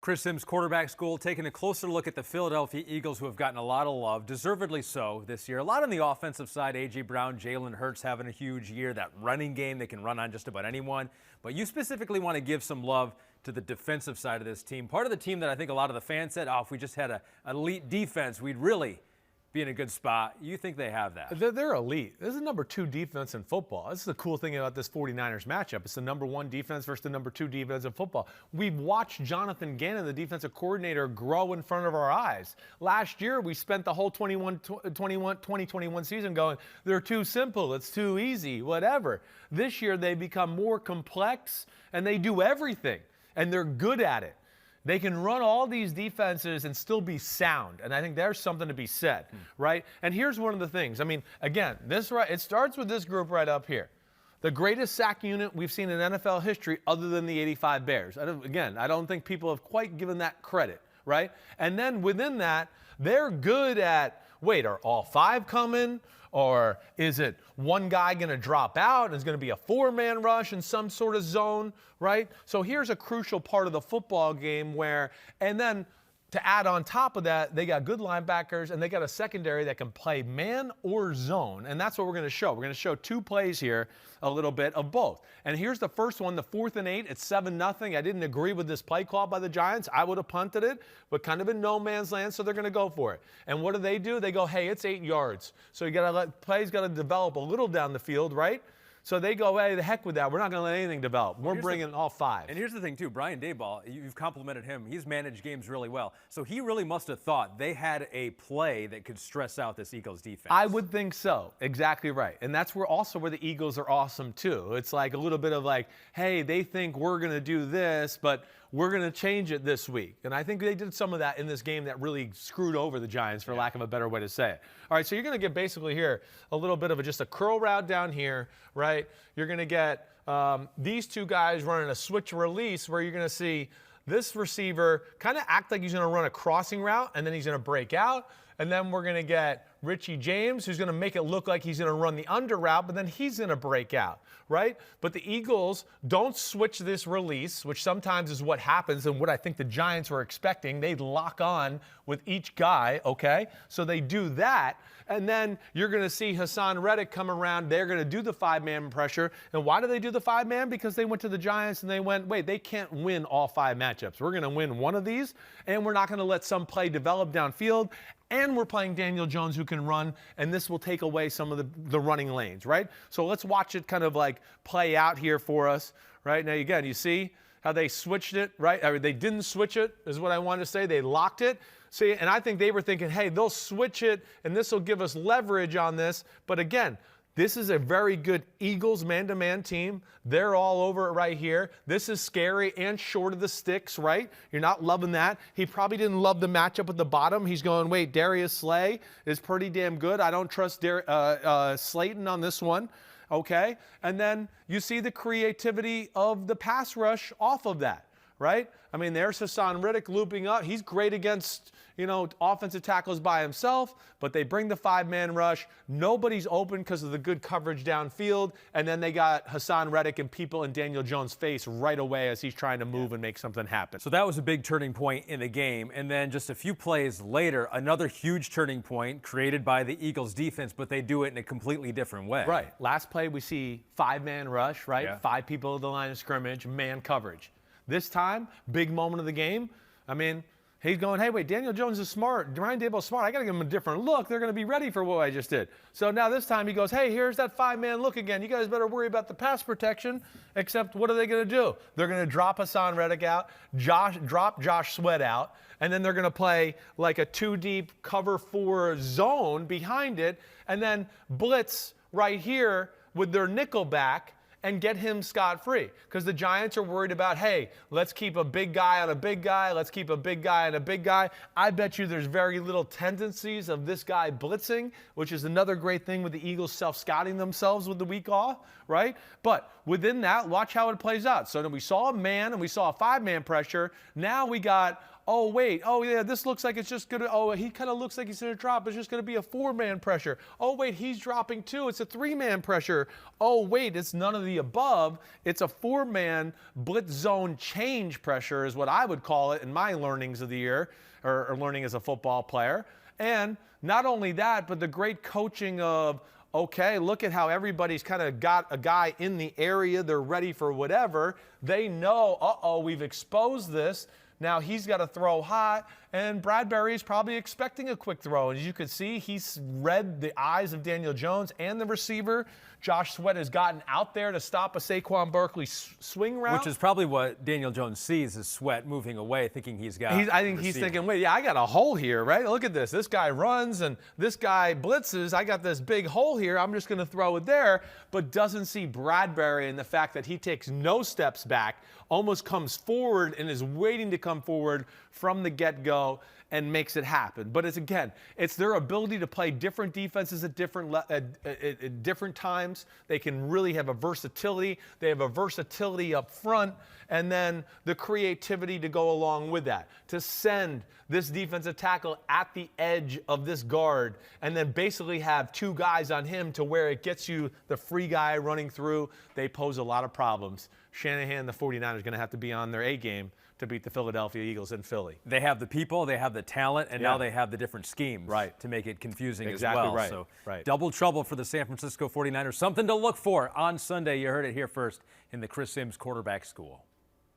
Chris Sims, quarterback school, taking a closer look at the Philadelphia Eagles, who have gotten a lot of love, deservedly so this year. A lot on the offensive side. A.J. Brown, Jalen Hurts having a huge year. That running game, they can run on just about anyone. But you specifically want to give some love to the defensive side of this team. Part of the team that I think a lot of the fans said, oh, if we just had an elite defense, we'd really be in a good spot. You think they have that? They're elite. This is the number 2 defense in football. This is the cool thing about this 49ers matchup. It's the number 1 defense versus the number 2 defense in football. We've watched Jonathan Gannon, the defensive coordinator, grow in front of our eyes. Last year, we spent the whole 2021 season going, they're too simple, it's too easy, whatever. This year, they become more complex, and they do everything, and they're good at it. They can run all these defenses and still be sound, and I think there's something to be said, right? And here's one of the things. I mean, again, it starts with this group right up here. The greatest sack unit we've seen in NFL history other than the '85 Bears. I don't think people have quite given that credit, right? And then within that, they're good at, wait, are all 5 coming? Or is it one guy going to drop out and it's going to be a 4-man rush in some sort of zone, right? So here's a crucial part of the football game where, and then to add on top of that, they got good linebackers and they got a secondary that can play man or zone. And that's what we're going to show. We're going to show 2 plays here, a little bit of both. And here's the first one, the 4th and 8. It's 7-0. I didn't agree with this play call by the Giants. I would have punted it, but kind of in no man's land, so they're going to go for it. And what do? They go, hey, it's 8 yards. So you got to play's got to develop a little down the field, right? So they go, hey, the heck with that. We're not going to let anything develop. We're bringing all 5. And here's the thing, too. Brian Daboll, you've complimented him. He's managed games really well. So he really must have thought they had a play that could stress out this Eagles defense. I would think so. Exactly right. And that's where the Eagles are awesome, too. It's like a little bit of like, hey, they think we're going to do this, but we're going to change it this week. And I think they did some of that in this game that really screwed over the Giants, for lack of a better way to say it. All right, so you're going to get basically here a little bit of just a curl route down here, right? You're going to get these 2 guys running a switch release where you're going to see this receiver kind of act like he's going to run a crossing route, and then he's going to break out. And then we're going to get Richie James, who's going to make it look like he's going to run the under route, but then he's going to break out, right? But the Eagles don't switch this release, which sometimes is what happens and what I think the Giants were expecting. They lock on with each guy, okay? So they do that. And then you're going to see Hassan Reddick come around. They're going to do the 5-man pressure. And why do they do the 5-man? Because they went to the Giants and they went, wait, they can't win all 5 matchups. We're going to win one of these, and we're not going to let some play develop downfield. And we're playing Daniel Jones, who can run, and this will take away some of the running lanes, right? So let's watch it kind of like play out here for us, right? Now, again, you see how they switched it, right? Or they didn't switch it, is what I wanted to say. They locked it. See, and I think they were thinking, hey, they'll switch it, and this will give us leverage on this. But again, this is a very good Eagles man-to-man team. They're all over it right here. This is scary and short of the sticks, right? You're not loving that. He probably didn't love the matchup at the bottom. He's going, wait, Darius Slay is pretty damn good. I don't trust Slayton on this one, okay? And then you see the creativity of the pass rush off of that, right? I mean, there's Hassan Reddick looping up. He's great against, offensive tackles by himself, but they bring the 5-man rush. Nobody's open because of the good coverage downfield, and then they got Hassan Reddick and people in Daniel Jones' face right away as he's trying to move and make something happen. So that was a big turning point in the game, and then just a few plays later, another huge turning point created by the Eagles defense, but they do it in a completely different way. Right. Last play, we see 5-man rush, right? Yeah. 5 people at the line of scrimmage, man coverage. This time, big moment of the game. I mean, he's going, hey, wait, Daniel Jones is smart. Brian Daboll's smart. I got to give him a different look. They're going to be ready for what I just did. So now this time he goes, hey, here's that 5-man look again. You guys better worry about the pass protection, except what are they going to do? They're going to drop Hassan Reddick out, drop Josh Sweat out, and then they're going to play like a 2-deep cover 4 zone behind it, and then blitz right here with their nickel back and get him scot-free. Because the Giants are worried about, hey, let's keep a big guy on a big guy. Let's keep a big guy on a big guy. I bet you there's very little tendencies of this guy blitzing, which is another great thing with the Eagles self-scouting themselves with the week off, right? But within that, watch how it plays out. So then we saw a man and we saw a 5-man pressure. Now we got, oh, wait, oh, yeah, this looks like it's just going to, oh, he kind of looks like he's going to drop. It's just going to be a 4-man pressure. Oh, wait, he's dropping too. It's a 3-man pressure. Oh, wait, it's none of the above. It's a 4-man blitz zone change pressure is what I would call it in my learnings of the year, or learning as a football player. And not only that, but the great coaching of, okay, look at how everybody's kind of got a guy in the area. They're ready for whatever. They know, uh-oh, we've exposed this. Now he's got to throw hot, and Bradbury's probably expecting a quick throw. And as you can see, he's read the eyes of Daniel Jones and the receiver. Josh Sweat has gotten out there to stop a Saquon Barkley swing route. Which is probably what Daniel Jones sees is Sweat moving away, thinking he's got I think he's thinking, wait, yeah, I got a hole here, right? Look at this. This guy runs and this guy blitzes. I got this big hole here. I'm just going to throw it there, but doesn't see Bradbury and the fact that he takes no steps back, almost comes forward and is waiting to come forward from the get-go and makes it happen. But it's their ability to play different defenses at different times. They can really have a versatility. They have a versatility up front, and then the creativity to go along with that, to send this defensive tackle at the edge of this guard and then basically have 2 guys on him to where it gets you the free guy running through. They pose a lot of problems. Shanahan, the 49ers, are going to have to be on their A game to beat the Philadelphia Eagles in Philly. They have the people, they have the talent, and now they have the different schemes to make it confusing as well. Right. So right. Double trouble for the San Francisco 49ers. Something to look for on Sunday. You heard it here first in the Chris Sims Quarterback School.